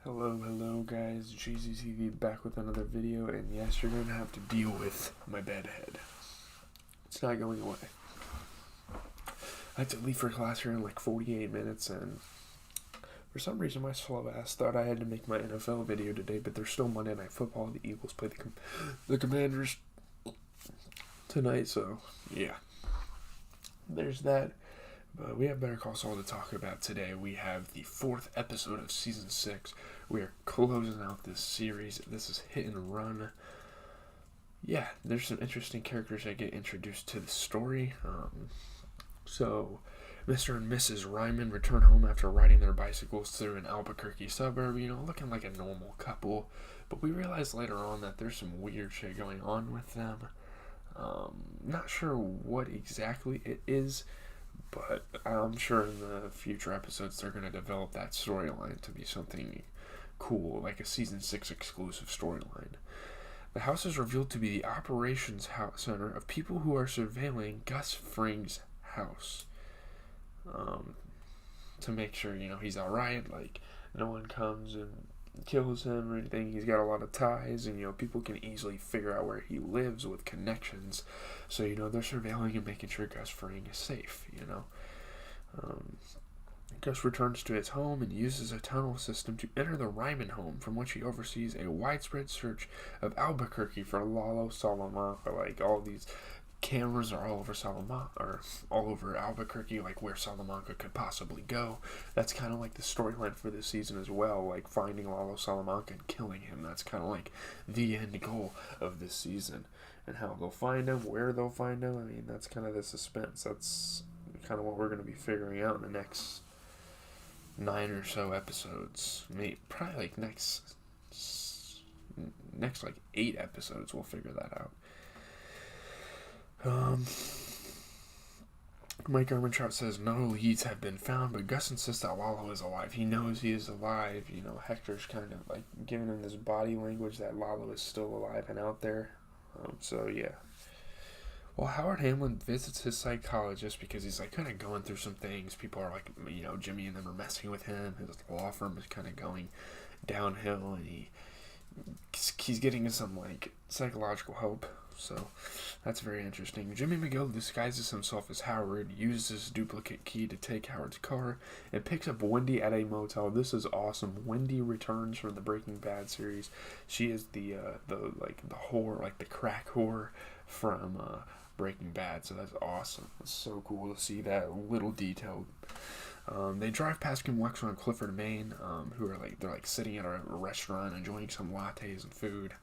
Hello guys, GZTV back with another video, and yes, you're gonna have to deal with my bad head. It's not going away. I had to leave for class here in like 48 minutes, and for some reason my slow ass thought I had to make my NFL video today, but there's still Monday Night Football. The Eagles play the Commanders tonight, so yeah. There's that. But we have Better Call Saul to talk about today. We have the 4th episode of Season 6. We are closing out this series. This is hit and run. Yeah, there's some interesting characters that get introduced to the story. So, Mr. and Mrs. Ryman return home after riding their bicycles through an Albuquerque suburb, looking like a normal couple. But we realize later on that there's some weird shit going on with them. Not sure what exactly it is, but I'm sure in the future episodes they're going to develop that storyline to be something cool, like a Season 6 exclusive storyline. The house is revealed to be the operations center of people who are surveilling Gus Fring's house. To make sure, he's alright, like, no one comes and kills him or anything. He's got a lot of ties, and people can easily figure out where he lives with connections, so they're surveilling and making sure Gus Fring is safe. Gus returns to his home and uses a tunnel system to enter the Ryman home, from which he oversees a widespread search of Albuquerque for Lalo Salamanca. Like, all these cameras are all over all over Albuquerque, like where Salamanca could possibly go. That's kind of like the storyline for this season as well, like finding Lalo Salamanca and killing him. That's kind of like the end goal of this season, and how they'll find him, where they'll find him. I mean, that's kind of the suspense. That's kind of what we're going to be figuring out in the next 9 or so episodes. Maybe probably like next like 8 episodes we'll figure that out. Mike Ehrmantraut says no leads have been found, but Gus insists that Lalo is alive. He knows he is alive. Hector's kind of like giving him this body language that Lalo is still alive and out there. So yeah. Well, Howard Hamlin visits his psychologist because he's like kind of going through some things. People are like, Jimmy and them are messing with him. His law firm is kind of going downhill, and he's getting some like psychological help. So that's very interesting. Jimmy McGill disguises himself as Howard, uses his duplicate key to take Howard's car, and picks up Wendy at a motel. This is awesome. Wendy returns from the Breaking Bad series. She is the whore, like the crack whore from Breaking Bad. So that's awesome. It's so cool to see that little detail. They drive past Kim Wexler and Clifford Maine, who are they're sitting at a restaurant enjoying some lattes and food.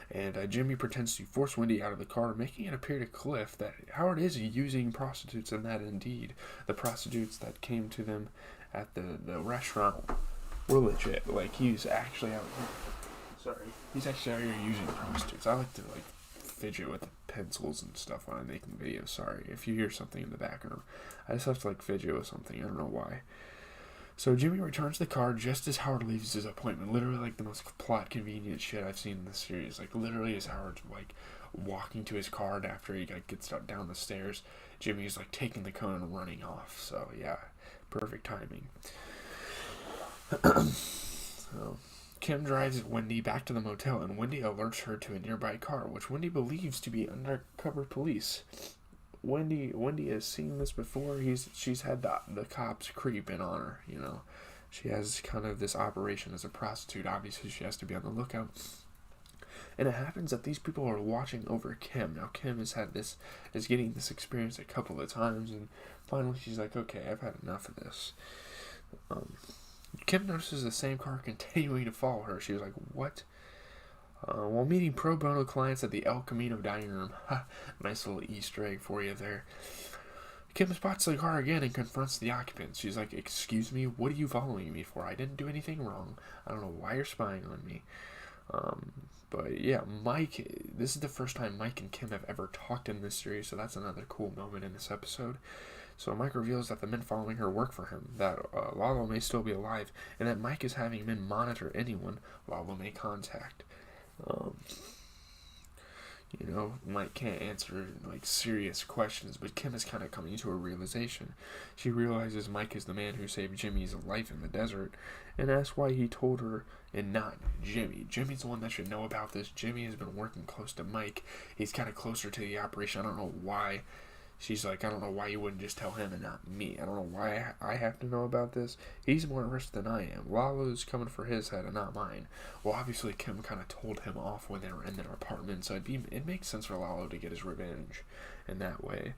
And Jimmy pretends to force Wendy out of the car, making it appear to Cliff that Howard is using prostitutes, and that indeed the prostitutes that came to them at the restaurant were legit. Like, he's actually out here using prostitutes. I like to fidget with the pencils and stuff when I'm making videos. Sorry if you hear something in the background. I just have to fidget with something. I don't know why. So Jimmy returns the car just as Howard leaves his appointment. Literally the most plot convenient shit I've seen in this series. Literally as Howard's walking to his car, and after he gets down the stairs, Jimmy's taking the cone and running off. So yeah, perfect timing. So Kim drives Wendy back to the motel, and Wendy alerts her to a nearby car, which Wendy believes to be undercover police. Wendy has seen this before. She's had the cops creeping on her. She has kind of this operation as a prostitute. Obviously, she has to be on the lookout. And it happens that these people are watching over Kim. Now, Kim is getting this experience a couple of times, and finally she's like, okay, I've had enough of this. Kim notices the same car continuing to follow her. She was like, what? While meeting pro bono clients at the El Camino dining room, nice little Easter egg for you there, Kim spots the car again and confronts the occupants. She's like, excuse me, what are you following me for? I didn't do anything wrong. I don't know why you're spying on me. But yeah, this is the first time Mike and Kim have ever talked in this series, so that's another cool moment in this episode. So Mike reveals that the men following her work for him, that Lalo may still be alive, and that Mike is having men monitor anyone Lalo may contact. You know, Mike can't answer like serious questions, but Kim is kind of coming to a realization. She realizes Mike is the man who saved Jimmy's life in the desert, and asks why he told her and not Jimmy. Jimmy's the one that should know about this. Jimmy has been working close to Mike. He's kind of closer to the operation. I don't know why. She's like, I don't know why you wouldn't just tell him and not me. I don't know why I have to know about this. He's more at risk than I am. Lalo's coming for his head and not mine. Well, obviously, Kim kind of told him off when they were in their apartment, so it makes sense for Lalo to get his revenge in that way.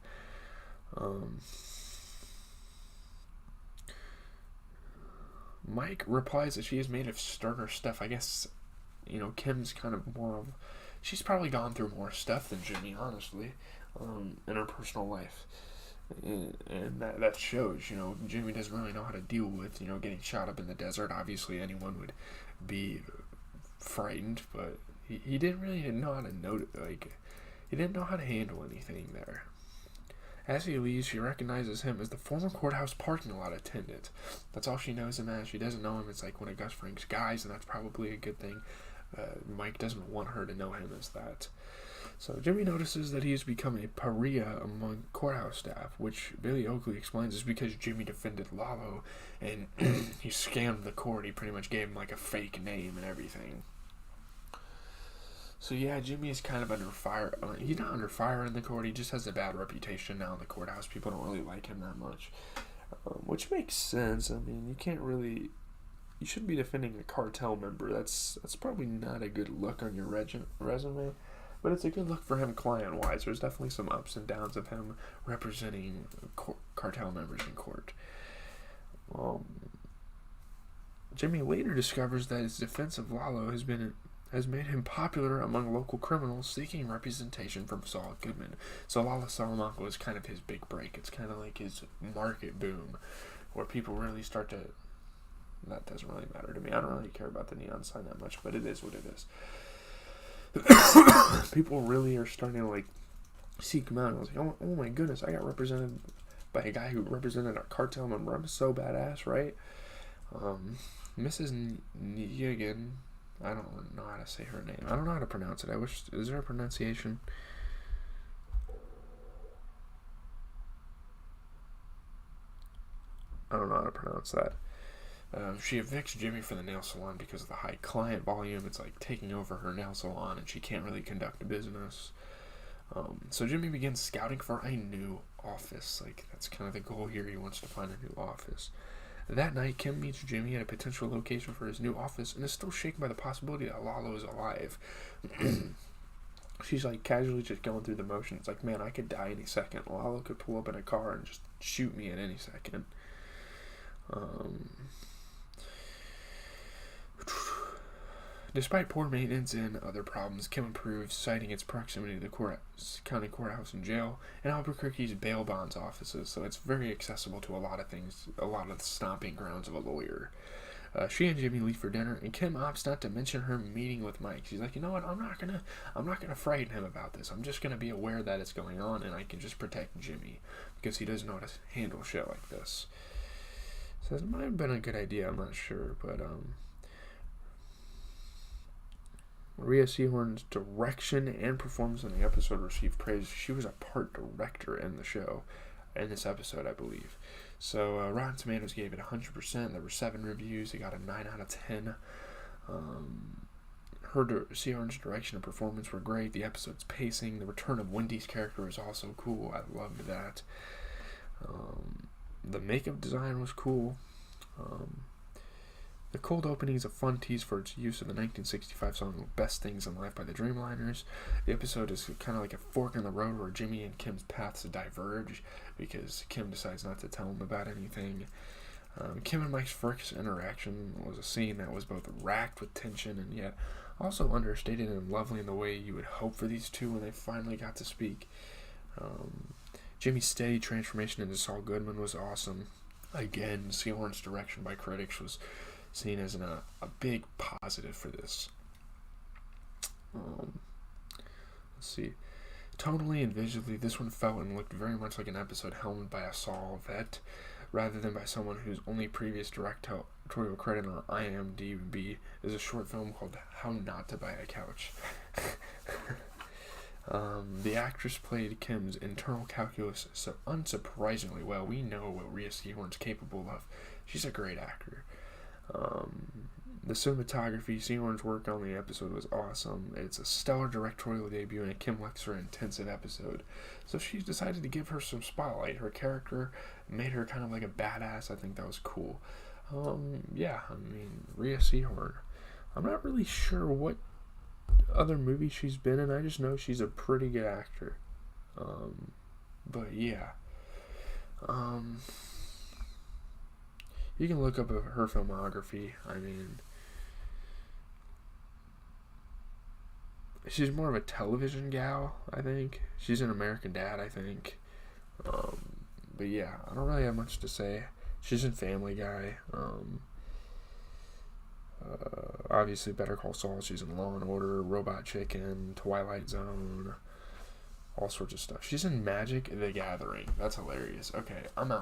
Mike replies that she is made of sterner stuff. I guess, Kim's kind of more of... She's probably gone through more stuff than Jimmy, honestly. In her personal life, and that shows. Jimmy doesn't really know how to deal with getting shot up in the desert. Obviously anyone would be frightened, but he didn't really know how to he didn't know how to handle anything there. As he leaves, she recognizes him as the former courthouse parking lot attendant. That's all she knows him as. She doesn't know him as like one of Gus Fring's guys, and that's probably a good thing. Mike doesn't want her to know him as that. So Jimmy notices that he has become a pariah among courthouse staff, which Billy Oakley explains is because Jimmy defended Lalo, and he scammed the court. He pretty much gave him like a fake name and everything. So yeah, Jimmy is kind of under fire. He's not under fire in the court. He just has a bad reputation now in the courthouse. People don't really like him that much, which makes sense. I mean, you shouldn't be defending a cartel member. That's probably not a good look on your resume. But it's a good look for him client-wise. There's definitely some ups and downs of him representing cartel members in court. Jimmy later discovers that his defense of Lalo has made him popular among local criminals seeking representation from Saul Goodman. So Lalo Salamanca is kind of his big break. It's kind of like his market boom, where people really start to... That doesn't really matter to me. I don't really care about the neon sign that much, but it is what it is. People really are starting to seek him out. I was like, oh my goodness, I got represented by a guy who represented a cartel member. I'm so badass, right? Mrs. Nyegan, I don't know how to say her name. I don't know how to pronounce it. Is there a pronunciation? I don't know how to pronounce that. She evicts Jimmy from the nail salon because of the high client volume. It's like taking over her nail salon, and she can't really conduct a business. So Jimmy begins scouting for a new office. That's kind of the goal here. He wants to find a new office. That night, Kim meets Jimmy at a potential location for his new office and is still shaken by the possibility that Lalo is alive. She's casually just going through the motions. Man, I could die any second. Lalo could pull up in a car and just shoot me at any second. Despite poor maintenance and other problems, Kim improves, citing its proximity to the county courthouse and jail, and Albuquerque's bail bonds offices, so it's very accessible to a lot of things, a lot of the stomping grounds of a lawyer. She and Jimmy leave for dinner, and Kim opts not to mention her meeting with Mike. She's like, you know what, I'm not gonna frighten him about this. I'm just gonna be aware that it's going on, and I can just protect Jimmy, because he doesn't know how to handle shit like this. So this might have been a good idea, I'm not sure, but Maria Seahorn's direction and performance in the episode received praise. She was a part director in the show, in this episode, I believe. So Rotten Tomatoes gave it 100%. There were 7 reviews. It got a 9 out of 10. Seahorn's direction and performance were great. The episode's pacing. The return of Wendy's character was also cool. I loved that. The makeup design was cool. The cold opening is a fun tease for its use of the 1965 song Best Things in Life by the Dreamliners. The episode is kind of like a fork in the road where Jimmy and Kim's paths diverge because Kim decides not to tell him about anything. Kim and Mike's first interaction was a scene that was both racked with tension and yet also understated and lovely in the way you would hope for these two when they finally got to speak. Jimmy's steady transformation into Saul Goodman was awesome. Again, Seahorn's direction by critics was seen as a big positive for this. Let's see. Tonally and visually, this one felt and looked very much like an episode helmed by a Saul vet, rather than by someone whose only previous directorial credit on IMDb is a short film called How Not to Buy a Couch. The actress played Kim's internal calculus so unsurprisingly well. We know what Rhea Seehorn's capable of. She's a great actor. The cinematography, Seehorn's work on the episode was awesome. It's a stellar directorial debut and a Kim Lexer intensive episode. So she decided to give her some spotlight. Her character made her kind of like a badass. I think that was cool. Yeah, I mean, Rhea Seehorn. I'm not really sure what other movies she's been in. I just know she's a pretty good actor. But yeah. You can look up her filmography. I mean, she's more of a television gal, I think. She's an American Dad, I think. But yeah, I don't really have much to say. She's in Family Guy. Obviously Better Call Saul. She's in Law and Order, Robot Chicken, Twilight Zone, all sorts of stuff. She's in Magic the Gathering. That's hilarious. Okay, I'm out.